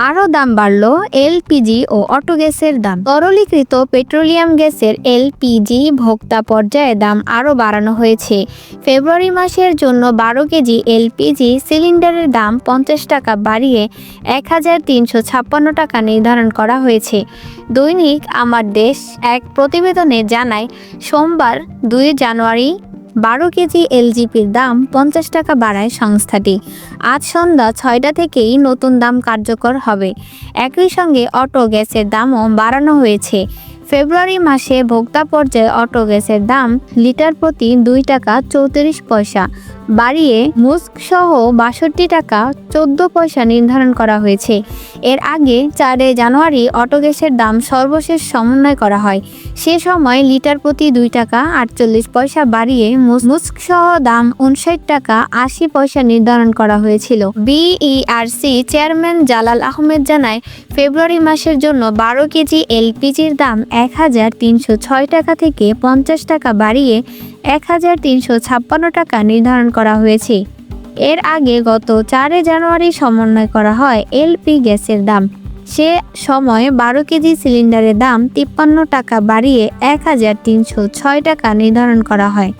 আরও দাম বাড়ল এলপিজি ও অটো গ্যাসের দাম। তরলীকৃত পেট্রোলিয়াম গ্যাসের এলপিজি ভোক্তা পর্যায়ে দাম আরও বাড়ানো হয়েছে। ফেব্রুয়ারি মাসের জন্য 12 কেজি এলপিজি সিলিন্ডারের দাম 50 টাকা বাড়িয়ে 1356 টাকা নির্ধারণ করা হয়েছে। দৈনিক আমার দেশ এক প্রতিবেদনে জানায়, সোমবার 2 জানুয়ারি 12 কেজি এলজিপির দাম 50 টাকা বাড়ায় সংস্থাটি। আজ সন্ধ্যা 6টা থেকেই নতুন দাম কার্যকর হবে। একই সঙ্গে অটো গ্যাসের দামও বাড়ানো হয়েছে। ফেব্রুয়ারি মাসে ভোক্তা পর্যায়ে অটো গ্যাসের দাম লিটার প্রতি 2 টাকা 34 পয়সা বাড়িয়ে মুস্কসহ 62 টাকা 14 পয়সা নির্ধারণ করা হয়েছে। এর আগে 4 জানুয়ারি অটো গ্যাসের দাম সর্বশেষ সমন্বয় করা হয়। সে সময় লিটার প্রতি 2 টাকা 48 পয়সা বাড়িয়ে মুস্কসহ দাম 59 টাকা 80 পয়সা নির্ধারণ করা হয়েছিল। বিইআরসি চেয়ারম্যান জালাল আহমেদ জানায়, ফেব্রুয়ারি মাসের জন্য 12 কেজি এলপিজির দাম 1306 টাকা থেকে 50 টাকা বাড়িয়ে 1356 টাকা নির্ধারণ করা হয়েছে। এর আগে গত 4 জানুয়ারি সমন্বয় করা হয় এলপি গ্যাসের দাম। সে সময় 12 কেজি সিলিন্ডারের দাম 53 টাকা বাড়িয়ে 1306 টাকা নির্ধারণ করা হয়।